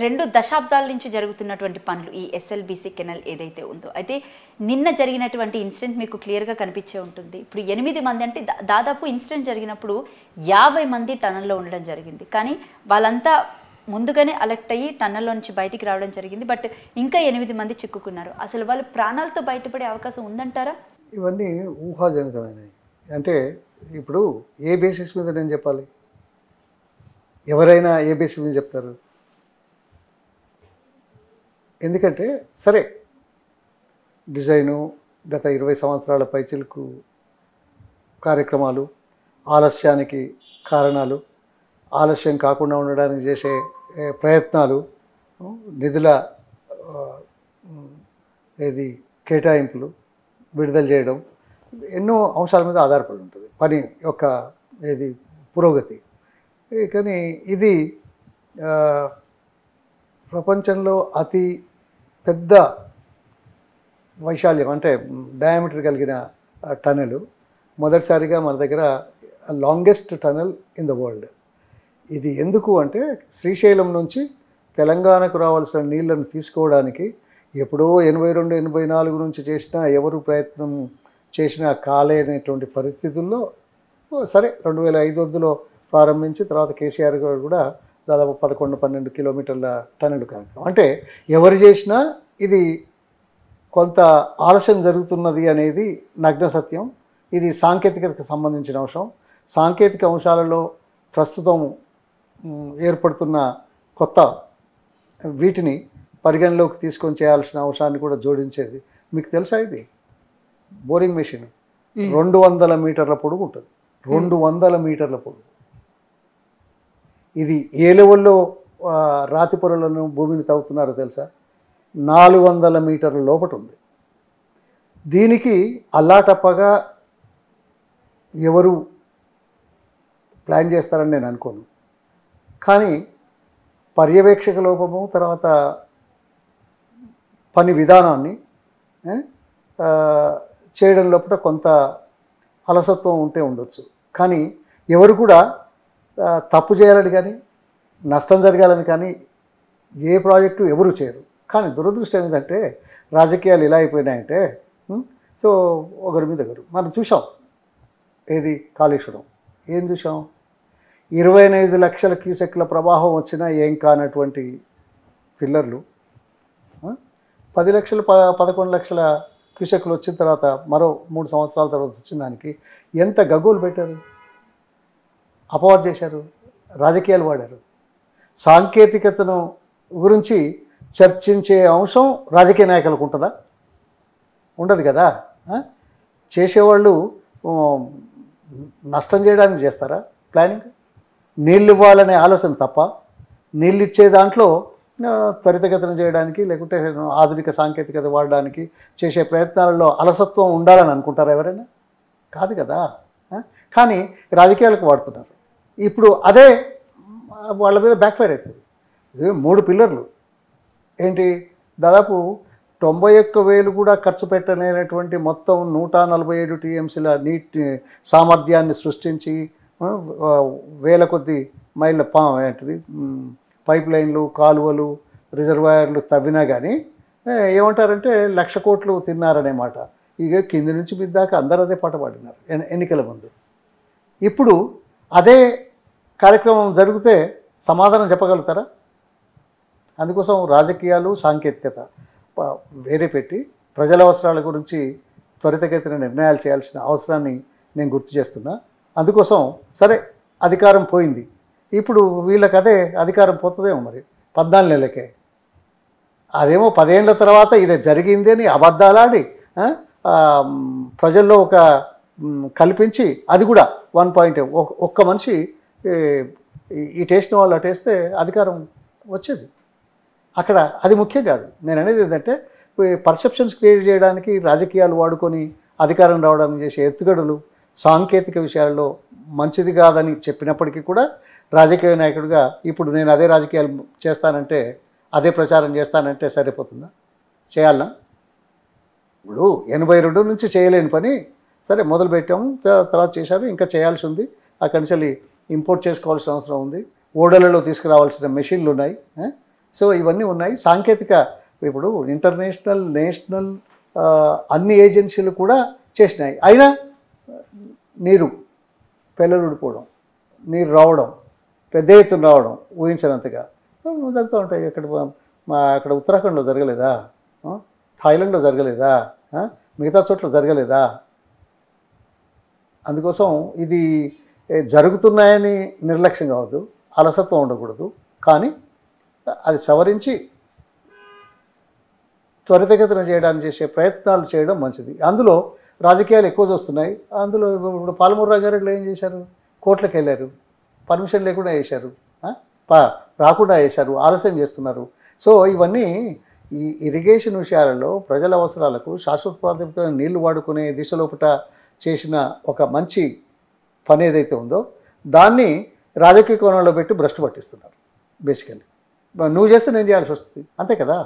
2 దశాబ్దాల నుంచి జరుగుతున్నటువంటి పనులు ఈ ఎస్ఎల్బీసీ కెనాల్ ఏదైతే ఉందో, అయితే నిన్న జరిగినటువంటి ఇన్సిడెంట్ మీకు క్లియర్గా కనిపించే ఉంటుంది. ఇప్పుడు 8 మంది అంటే దాదాపు ఇన్సిడెంట్ జరిగినప్పుడు 50 మంది టనల్లో ఉండడం జరిగింది. కానీ వాళ్ళంతా ముందుగానే అలర్ట్ అయ్యి టన్నల్లో నుంచి బయటికి రావడం జరిగింది. బట్ ఇంకా 8 మంది చిక్కుకున్నారు. అసలు వాళ్ళు ప్రాణాలతో బయటపడే అవకాశం ఉందంటారా? ఇవన్నీ ఊహాజనితమైనవి. అంటే ఇప్పుడు ఏ బేసిస్ మీద నేను చెప్పాలి? ఎవరైనా ఏ బేసిస్ మీద చెప్తారు? ఎందుకంటే సరే, డిజైను గత 20 సంవత్సరాల పైచిలకు కార్యక్రమాలు, ఆలస్యానికి కారణాలు, ఆలస్యం కాకుండా ఉండడానికి చేసే ప్రయత్నాలు, నిధుల కేటాయింపులు విడుదల చేయడం, ఎన్నో అంశాల మీద ఆధారపడి ఉంటుంది పని యొక్క పురోగతి. కానీ ఇది ప్రపంచంలో అతి పెద్ద వైశాల్యం అంటే డయామీటర్ కలిగిన టనెల్, మొదటిసారిగా మన దగ్గర longest tunnel in the world. ఇది ఎందుకు అంటే శ్రీశైలం నుంచి తెలంగాణకు రావాల్సిన నీళ్లను తీసుకోవడానికి ఎప్పుడో 82-84 నుంచి చేసినా, ఎవరు ప్రయత్నం చేసినా కాలేనటువంటి పరిస్థితుల్లో సరే 2005లో ప్రారంభించి తర్వాత కేసీఆర్ గారు కూడా దాదాపు 11-12 కిలోమీటర్ల టనెల్ కార్యక్రమం. అంటే ఎవరు చేసినా ఇది కొంత ఆలస్యం జరుగుతున్నది అనేది నగ్న సత్యం. ఇది సాంకేతికతకు సంబంధించిన అంశం. సాంకేతిక అంశాలలో ప్రస్తుతం ఏర్పడుతున్న కొత్త వీటిని పరిగణలోకి తీసుకొని చేయాల్సిన అంశాన్ని కూడా జోడించేది. మీకు తెలుసా, ఇది బోరింగ్ మెషిన్ 200 మీటర్ల పొడుగు ఉంటుంది. 200 మీటర్ల పొడుగు. ఇది ఏ లెవెల్లో రాతి పొరలను భూమిని తవ్వుతున్నారో తెలుసా? 400 మీటర్ల లోపట ఉంది. దీనికి అల్లాటప్పగా ఎవరు ప్లాన్ చేస్తారని నేను అనుకోను. కానీ పర్యవేక్షక లోపము, తర్వాత పని విధానాన్ని చేయడం లోపల కొంత అలసత్వం ఉంటే ఉండొచ్చు. కానీ ఎవరు కూడా తప్పు చేయాలని కానీ నష్టం జరగాలని కానీ ఏ ప్రాజెక్టు ఎవరు చేయరు. కానీ దురదృష్టం ఏంటంటే రాజకీయాలు ఇలా అయిపోయినాయంటే సో ఒకరి మీద ఒకరు. మనం చూసాం ఏది కాళేశ్వరం. ఏం చూసాం? 25 లక్షల క్యూసెక్ల ప్రవాహం వచ్చినా ఏం కానటువంటి పిల్లర్లు 10 లక్షలు 11 లక్షల క్యూసెక్లు వచ్చిన తర్వాత మరో 3 సంవత్సరాల తర్వాత వచ్చిన దానికి ఎంత గగ్గోలు పెట్టారు, అపవాదు చేశారు, రాజకీయాలు వాడారు. సాంకేతికతను గురించి చర్చించే అంశం రాజకీయ నాయకులకు ఉంటుందా? ఉండదు కదా. చేసేవాళ్ళు నష్టం చేయడానికి చేస్తారా ప్లానింగ్? నీళ్ళు ఇవ్వాలనే ఆలోచన తప్ప, నీళ్ళు ఇచ్చే దాంట్లో త్వరితగతిన చేయడానికి లేకుంటే ఆధునిక సాంకేతికత వాడడానికి చేసే ప్రయత్నాలలో అలసత్వం ఉండాలని అనుకుంటారా ఎవరైనా? కాదు కదా. కానీ రాజకీయాలకు వాడుతున్నారు. ఇప్పుడు అదే వాళ్ళ మీద బ్యాక్ఫైర్ అవుతుంది. ఇది 3 పిల్లర్లు ఏంటి, దాదాపు 91,000 కూడా ఖర్చు పెట్టలేనటువంటి మొత్తం 147 టీఎంసీల నీటి సామర్థ్యాన్ని సృష్టించి వేల కొద్ది మైళ్ళ ఏంటిది పైప్ లైన్లు, కాలువలు, రిజర్వాయర్లు తవ్వినా కానీ ఏమంటారంటే 1,00,000 కోట్లు తిన్నారనే మాట. ఇక కింది నుంచి మీద దాకా అందరూ అదే పాట పాడినారు ఎన్నికల ముందు. ఇప్పుడు అదే కార్యక్రమం జరిగితే సమాధానం చెప్పగలుగుతారా? అందుకోసం రాజకీయాలు, సాంకేతికత వేరే పెట్టి ప్రజల అవసరాల గురించి త్వరితగతిన నిర్ణయాలు చేయాల్సిన అవసరాన్ని నేను గుర్తు చేస్తున్నా. అందుకోసం సరే అధికారం పోయింది, ఇప్పుడు వీళ్ళకి అదే అధికారం పోతుందేమో మరి 14 నెలలకే. అదేమో 10 ఏళ్ళ తర్వాత ఇది జరిగింది అని అబద్ధాలాడి ప్రజల్లో ఒక కల్పించి, అది కూడా 1 ఒక్క మనిషి ఈ టేస్ట్ వాళ్ళు అటేస్తే అధికారం వచ్చేది. అక్కడ అది ముఖ్యం కాదు. నేను అనేది ఏంటంటే పర్సెప్షన్స్ క్రియేట్ చేయడానికి రాజకీయాలు వాడుకొని అధికారం రావడానికి చేసే ఎత్తుగడలు సాంకేతిక విషయాల్లో మంచిది కాదని చెప్పినప్పటికీ కూడా రాజకీయ నాయకుడిగా ఇప్పుడు నేను అదే రాజకీయాలు చేస్తానంటే, అదే ప్రచారం చేస్తానంటే సరిపోతుందా? చేయాలనా? ఇప్పుడు 82 నుంచి చేయలేని పని సరే మొదలు పెట్టాము, తర్వాత చేశారు, ఇంకా చేయాల్సి ఉంది. అక్కడి నుంచి ఇంపోర్ట్ చేసుకోవాల్సిన అవసరం ఉంది. ఓడలలో తీసుకురావాల్సిన మెషిన్లు ఉన్నాయి. సో ఇవన్నీ ఉన్నాయి. సాంకేతిక ఇప్పుడు ఇంటర్నేషనల్, నేషనల్ అన్ని ఏజెన్సీలు కూడా చేసినాయి. అయినా నీరు పెళ్ళలుడిపోవడం, నీరు రావడం, పెద్ద ఎత్తున రావడం ఊహించినంతగా జరుగుతూ ఉంటాయి. అక్కడ ఉత్తరాఖండ్లో జరగలేదా? థాయిలాండ్లో జరగలేదా? మిగతా చోట్ల జరగలేదా? అందుకోసం ఇది జరుగుతున్నాయని నిర్లక్ష్యం కావద్దు, అలసత్వం ఉండకూడదు. కానీ అది సవరించి త్వరితగతిన చేయడానికి చేసే ప్రయత్నాలు చేయడం మంచిది. అందులో రాజకీయాలు ఎక్కువ చూస్తున్నాయి. అందులో ఇప్పుడు పాలమూరు రంగారెడ్డిలో ఏం చేశారు? కోర్టులకు వెళ్ళారు, పర్మిషన్ లేకుండా చేశారు, రాకుండా చేశారు, ఆలస్యం చేస్తున్నారు. సో ఇవన్నీ ఈ ఇరిగేషన్ విషయాలలో ప్రజల అవసరాలకు శాశ్వత ప్రాతిపదికన నీళ్లు వాడుకునే దిశలోపట చేసిన ఒక మంచి పని ఏదైతే ఉందో దాన్ని రాజకీయ కోణంలో పెట్టి భ్రష్టు పట్టిస్తున్నారు. బేసికల్లీ నువ్వు చేస్తే నేను చేయాల్సి వస్తుంది, అంతే కదా.